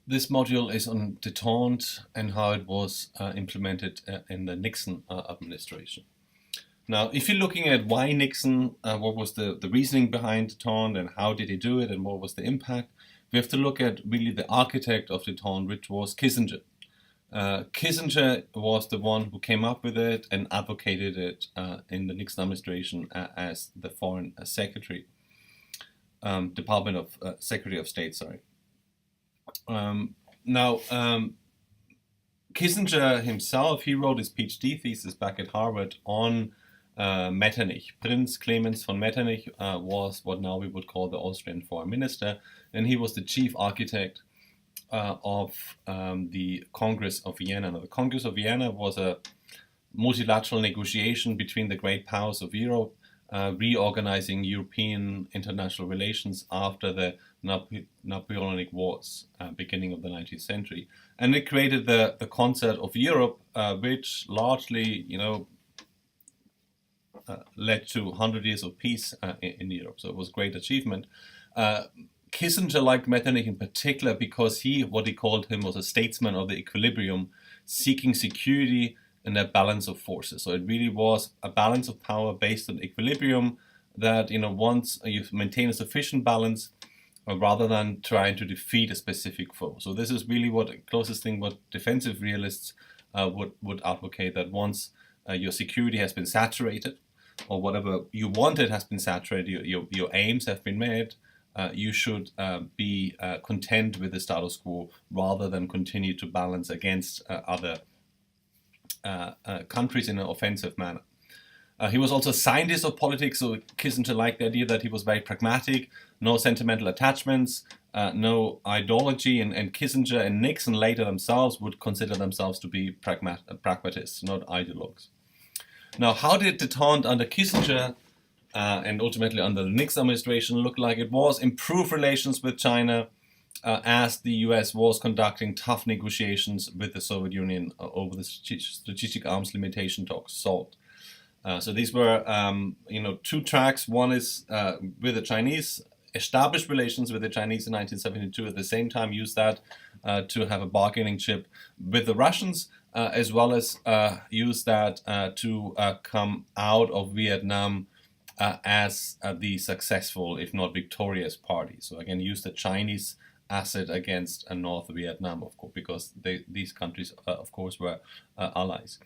This module is on Detente and how it was implemented in the Nixon administration. Now, if you're looking at why Nixon, what was the reasoning behind Detente and how did he do it and what was the impact, we have to look at really the architect of Detente, which was Kissinger. Kissinger was the one who came up with it and advocated it in the Nixon administration as the Foreign Secretary, Department of Secretary of State, sorry. Now, Kissinger himself, he wrote his PhD thesis back at Harvard on Metternich. Prince Clemens von Metternich was what now we would call the Austrian foreign minister, and he was the chief architect of the Congress of Vienna. Now, the Congress of Vienna was a multilateral negotiation between the great powers of Europe, reorganizing European international relations after the Napoleonic Wars, beginning of the 19th century. And it created the concept of Europe, which largely, led to 100 years of peace in Europe. So it was a great achievement. Kissinger liked Metternich in particular because what he called him was a statesman of the equilibrium, seeking security in a balance of forces. So it really was a balance of power based on equilibrium that, once you maintain a sufficient balance, rather than trying to defeat a specific foe. So this is really what closest thing what defensive realists would advocate, that once your security has been saturated, or whatever you wanted has been saturated, your aims have been met, you should be content with the status quo rather than continue to balance against other countries in an offensive manner. He was also a scientist of politics, so Kissinger liked the idea that he was very pragmatic, no sentimental attachments, no ideology, and Kissinger and Nixon later themselves would consider themselves to be pragmatists, not ideologues. Now, how did Detente under Kissinger and ultimately under the Nixon administration look like? It was improve relations with China as the US was conducting tough negotiations with the Soviet Union over the strategic arms limitation talks, SALT. So these were, two tracks. One is with the Chinese, established relations with the Chinese in 1972, at the same time use that to have a bargaining chip with the Russians, as well as use that to come out of Vietnam as the successful, if not victorious party. So again, use the Chinese asset against North Vietnam, of course, because these countries, of course, were allies.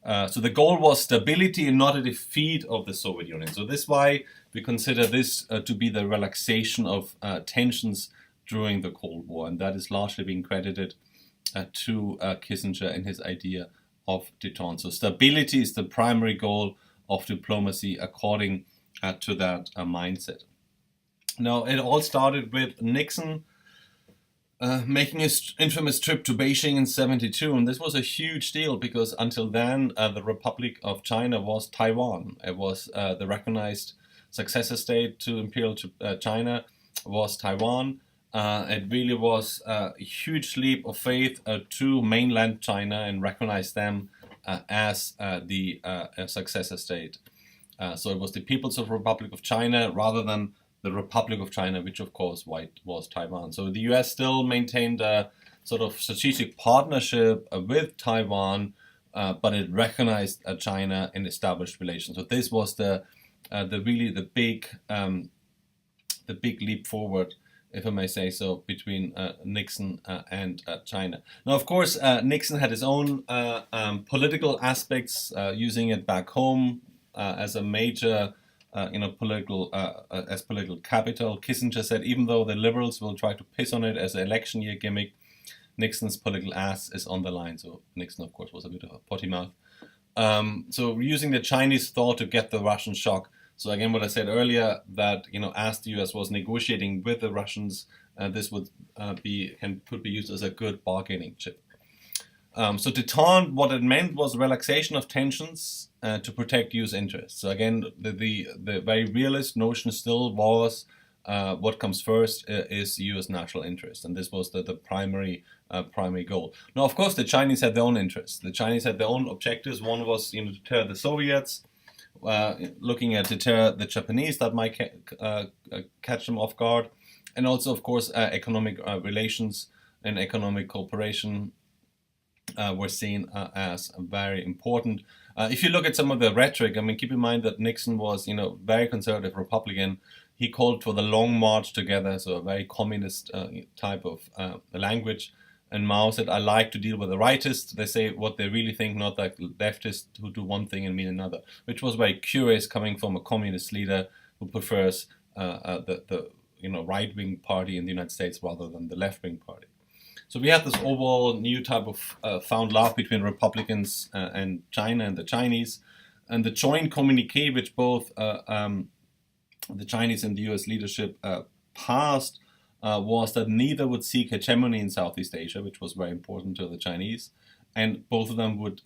So the goal was stability and not a defeat of the Soviet Union. So this is why we consider this to be the relaxation of tensions during the Cold War, and that is largely being credited to Kissinger and his idea of Detente. So stability is the primary goal of diplomacy according to that mindset. Now, it all started with Nixon making his infamous trip to Beijing in '72, and this was a huge deal because until then the Republic of China was Taiwan. It was the recognized successor state to Imperial China was Taiwan. It really was a huge leap of faith to mainland China and recognize them as the successor state. So it was the People's Republic of China rather than the Republic of China, which of course was Taiwan. So the US still maintained a sort of strategic partnership with Taiwan, but it recognized China and established relations. So this was the big leap forward, if I may say so, between Nixon and China. Now, of course, Nixon had his own political aspects, using it back home as a major political capital. Kissinger said even though the liberals will try to piss on it as an election year gimmick, Nixon's political ass is on the line. So Nixon, of course, was a bit of a potty mouth. So using the Chinese thought to get the Russian shock. So again, what I said earlier, that as the US was negotiating with the Russians, this could be used as a good bargaining chip. So Detente, what it meant was relaxation of tensions to protect US interests. So again, the very realist notion still was what comes first is US national interest, and this was the primary goal. Now, of course, the Chinese had their own interests. The Chinese had their own objectives. One was to deter the Soviets, looking at deter the Japanese that might catch them off guard, and also, of course, economic relations and economic cooperation were seen as very important. If you look at some of the rhetoric, I mean, keep in mind that Nixon was, very conservative Republican. He called for the long march together, so a very communist type of language. And Mao said, I like to deal with the rightists. They say what they really think, not like leftists who do one thing and mean another, which was very curious coming from a communist leader who prefers the right-wing party in the United States rather than the left-wing party. So we have this overall new type of found love between Republicans and China and the Chinese. And the joint communique which both the Chinese and the US leadership passed was that neither would seek hegemony in Southeast Asia, which was very important to the Chinese, and both of them would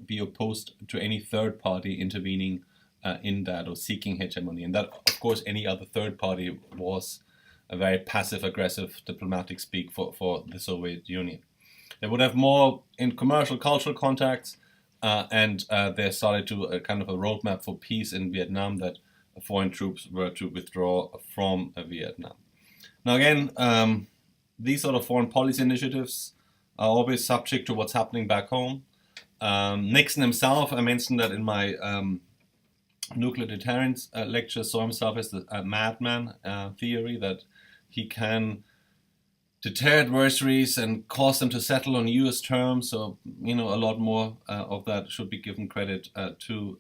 be opposed to any third party intervening in that or seeking hegemony. And that, of course, any other third party was a very passive-aggressive diplomatic speak for the Soviet Union. They would have more in commercial, cultural contacts, and they started to kind of a roadmap for peace in Vietnam that foreign troops were to withdraw from Vietnam. Now again, these sort of foreign policy initiatives are always subject to what's happening back home. Nixon himself, I mentioned that in my nuclear deterrence lecture, saw himself as a madman theory, that he can deter adversaries and cause them to settle on US terms. So, a lot more of that should be given credit to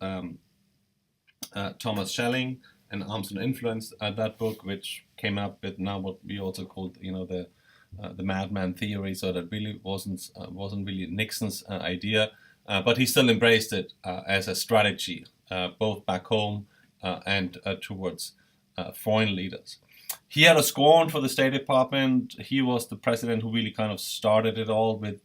Thomas Schelling and Arms and Influence, that book, which came up with now what we also called, the madman theory. So that really wasn't really Nixon's idea, but he still embraced it as a strategy, both back home and towards foreign leaders. He had a scorn for the State Department. He was the president who really kind of started it all with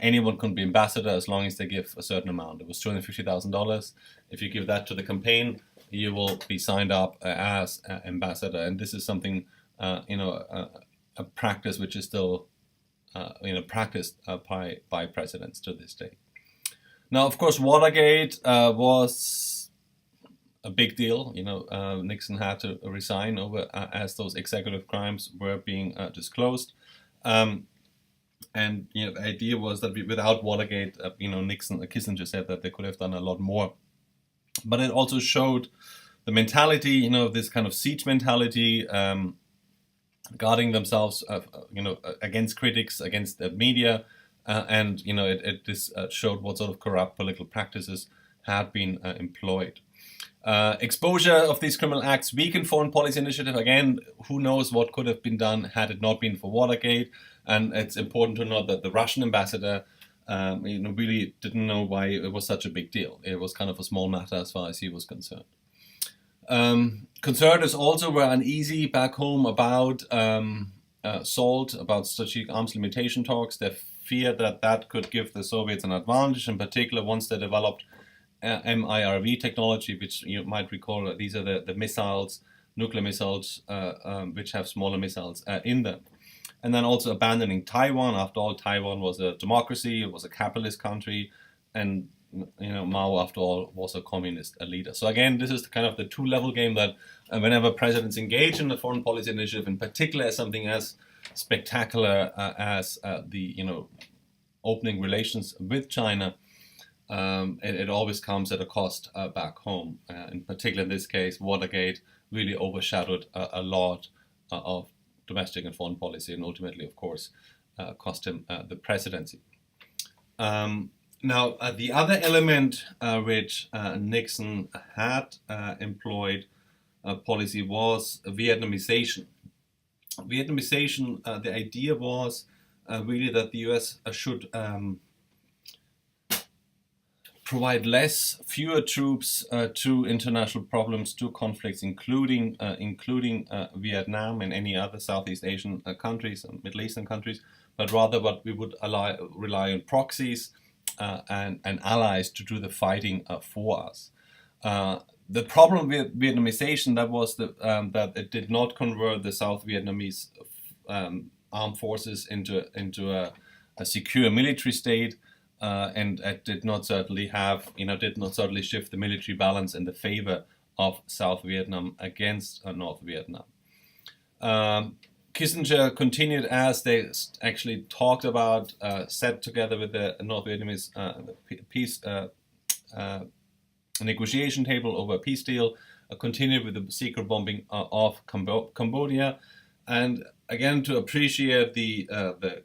anyone can be ambassador as long as they give a certain amount. It was $250,000. If you give that to the campaign, you will be signed up as ambassador. And this is something, a practice which is still, practiced by presidents to this day. Now, of course, Watergate was a big deal. Nixon had to resign over as those executive crimes were being disclosed. And the idea was that without Watergate, Kissinger said that they could have done a lot more. But it also showed the mentality, this kind of siege mentality, guarding themselves, against critics, against the media, and it showed what sort of corrupt political practices had been employed. Exposure of these criminal acts weakened foreign policy initiative. Again, who knows what could have been done had it not been for Watergate. And it's important to note that the Russian ambassador really didn't know why it was such a big deal. It was kind of a small matter as far as he was concerned. Conservatives also were uneasy back home about SALT, about strategic arms limitation talks. They feared that could give the Soviets an advantage, in particular once they developed MIRV technology, which you might recall, these are the missiles, nuclear missiles, which have smaller missiles in them. And then also abandoning Taiwan. After all, Taiwan was a democracy, it was a capitalist country, and Mao, after all, was a communist leader. So again, this is kind of the two-level game that whenever presidents engage in a foreign policy initiative, in particular as something as spectacular as the opening relations with China, it always comes at a cost back home. In particular, in this case, Watergate really overshadowed a lot of domestic and foreign policy, and ultimately, of course, cost him the presidency. Now, the other element which Nixon had employed policy was Vietnamization. Vietnamization, the idea was really that the US should provide fewer troops to international problems, to conflicts, including Vietnam and any other Southeast Asian countries and Middle Eastern countries, but rather what we would rely on proxies and allies to do the fighting for us. The problem with Vietnamization that was that it did not convert the South Vietnamese armed forces into a secure military state. And it did not certainly shift the military balance in the favor of South Vietnam against North Vietnam. Kissinger continued, as they actually talked about, sat together with the North Vietnamese peace negotiation table over a peace deal, continued with the secret bombing of Cambodia. And again, to appreciate the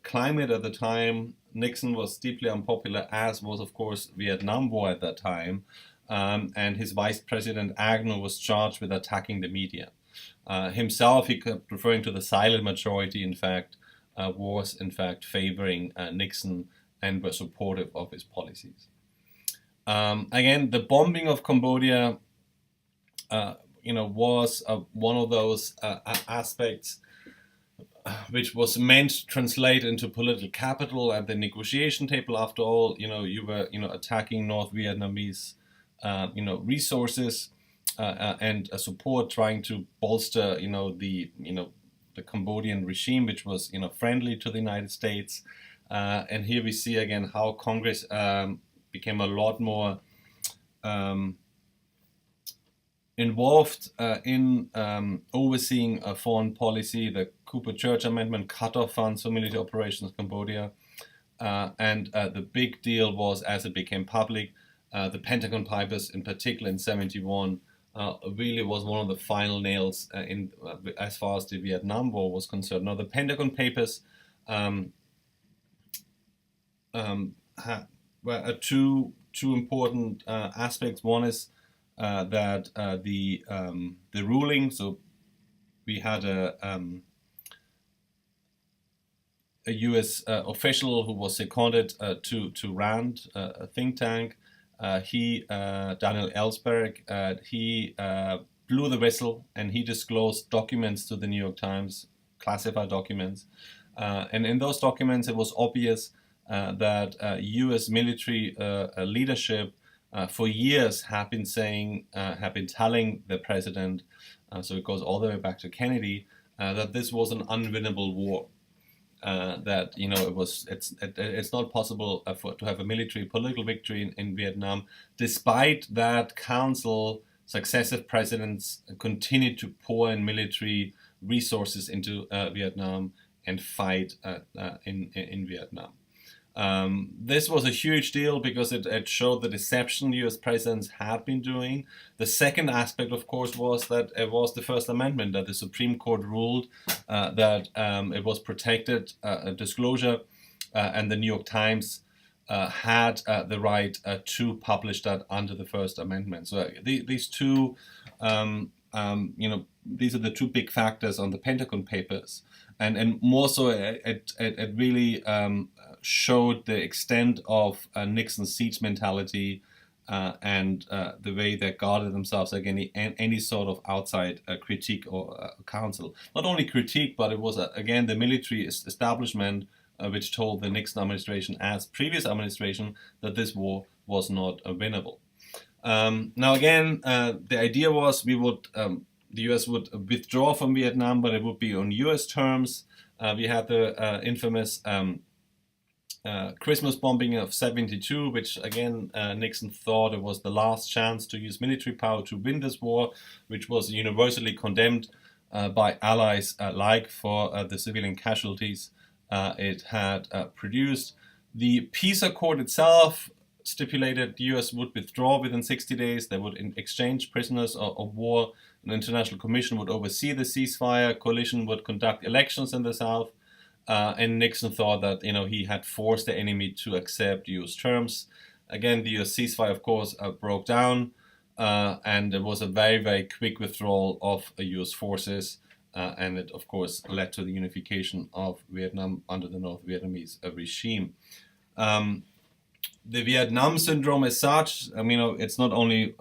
climate at the time, Nixon was deeply unpopular, as was, of course, Vietnam War at that time. And his vice president, Agnew, was charged with attacking the media. Himself, he kept referring to the silent majority, in fact, was in fact favoring Nixon and were supportive of his policies. Again, the bombing of Cambodia, was one of those aspects which was meant to translate into political capital at the negotiation table. After all, you were, attacking North Vietnamese, resources and support, trying to bolster, the Cambodian regime, which was, friendly to the United States. And here we see again how Congress became a lot more involved in overseeing foreign policy. The Cooper-Church Amendment cut off funds for military operations in Cambodia. And the big deal was, as it became public, the Pentagon Papers, in particular in '71, really was one of the final nails in as far as the Vietnam War was concerned. Now, the Pentagon Papers were two important aspects. One is that the ruling. So we had a U.S. official who was seconded to RAND, a think tank. Daniel Ellsberg, he blew the whistle and he disclosed documents to the New York Times, classified documents. And in those documents, it was obvious that U.S. military leadership for years have been telling the president, so it goes all the way back to Kennedy, that this was an unwinnable war. That it's not possible to have a military political victory in Vietnam. Despite that, successive presidents continued to pour in military resources into Vietnam and fight in Vietnam. This was a huge deal because it showed the deception U.S. presidents had been doing. The second aspect, of course, was that it was the First Amendment, that the Supreme Court ruled that it was protected disclosure, and the New York Times had the right to publish that under the First Amendment. So these two, these are the two big factors on the Pentagon Papers, and more so, it really showed the extent of Nixon's siege mentality and the way they guarded themselves against any sort of outside critique or counsel. Not only critique, but it was, again, the military establishment which told the Nixon administration, as previous administration, that this war was not winnable. Now, again, the idea was the U.S. would withdraw from Vietnam, but it would be on U.S. terms. We had the infamous Christmas bombing of '72, which again Nixon thought it was the last chance to use military power to win this war, which was universally condemned by allies alike for the civilian casualties it had produced. The peace accord itself stipulated the U.S. would withdraw within 60 days. They would exchange prisoners of war. An international commission would oversee the ceasefire. Coalition would conduct elections in the South. And Nixon thought that he had forced the enemy to accept U.S. terms. Again, the U.S. ceasefire, of course, broke down, and there was a very, very quick withdrawal of U.S. forces, and it, of course, led to the unification of Vietnam under the North Vietnamese regime. The Vietnam syndrome as such, it's not only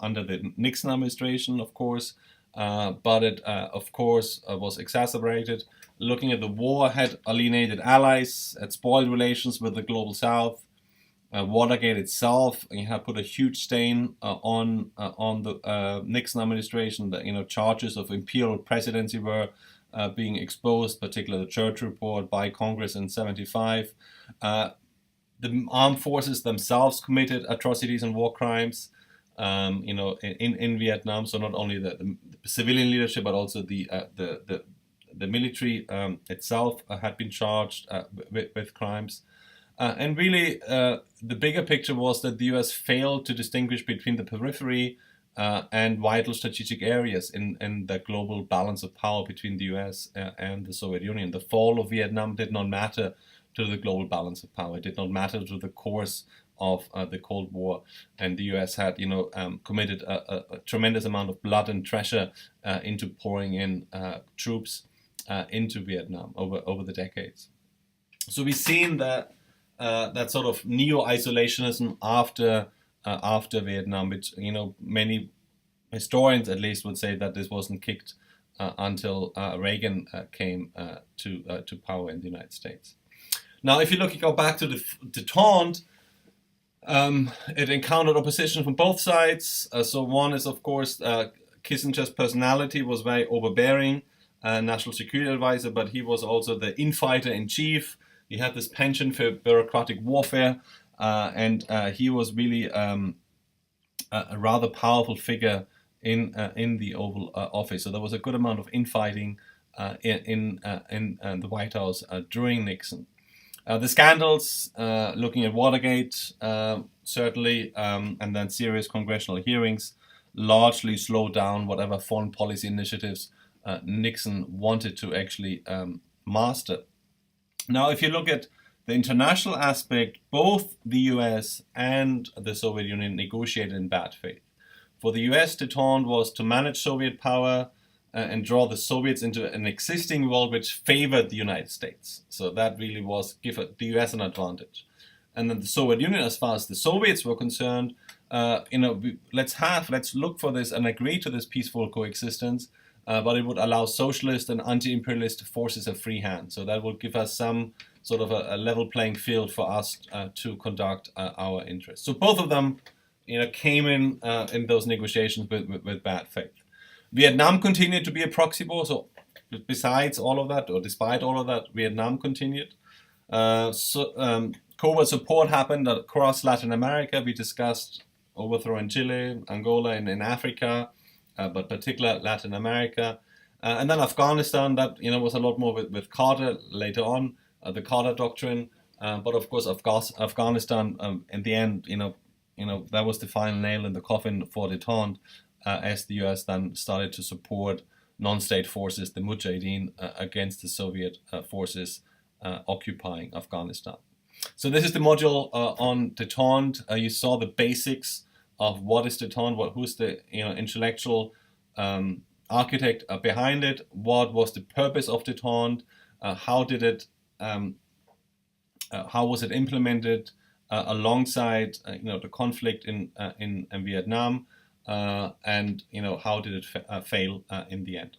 under the Nixon administration, of course, but it, of course, was exacerbated. Looking at the war had alienated allies, had spoiled relations with the global South. Watergate itself had put a huge stain on the Nixon administration. That charges of imperial presidency were being exposed, particularly the Church Report by Congress in '75. The armed forces themselves committed atrocities and war crimes, in Vietnam. So not only the civilian leadership, but also the the military itself had been charged with crimes. And really, the bigger picture was that the US failed to distinguish between the periphery and vital strategic areas in the global balance of power between the US and the Soviet Union. The fall of Vietnam did not matter to the global balance of power. It did not matter to the course of the Cold War, and the US had, committed a tremendous amount of blood and treasure into pouring in troops into Vietnam over the decades. So we've seen that sort of neo-isolationism after Vietnam, which many historians at least would say that this wasn't kicked until Reagan came to power in the United States. Now, if you go back to the Detente, it encountered opposition from both sides. So one is, of course, Kissinger's personality was very overbearing, national security advisor, but he was also the infighter in chief. He had this penchant for bureaucratic warfare, and he was really a rather powerful figure in the Oval Office. So there was a good amount of infighting in the White House during Nixon. The scandals, looking at Watergate, certainly, and then serious congressional hearings, largely slowed down whatever foreign policy initiatives Nixon wanted to actually master. Now, if you look at the international aspect, both the US and the Soviet Union negotiated in bad faith. For the US, Detente was to manage Soviet power and draw the Soviets into an existing world which favored the United States. So that really was give the US an advantage. And then the Soviet Union, as far as the Soviets were concerned, let's look for this and agree to this peaceful coexistence, but it would allow socialist and anti-imperialist forces a free hand. So that would give us some sort of a level playing field for us to conduct our interests. So both of them, came in those negotiations with bad faith. Vietnam continued to be a proxy war. So besides all of that, or despite all of that, Vietnam continued. Covert support happened across Latin America. We discussed overthrow in Chile, Angola, and in Africa, but particularly Latin America. And then Afghanistan, that was a lot more with Carter later on, the Carter Doctrine. But of course, Afghanistan, in the end, that was the final nail in the coffin for Detente, as the US then started to support non-state forces, the Mujahideen, against the Soviet forces occupying Afghanistan. So this is the module on Detente. You saw the basics of what is Detente, who's the intellectual architect behind it, what was the purpose of Detente, how was it implemented alongside the conflict in Vietnam, and how did it fail in the end.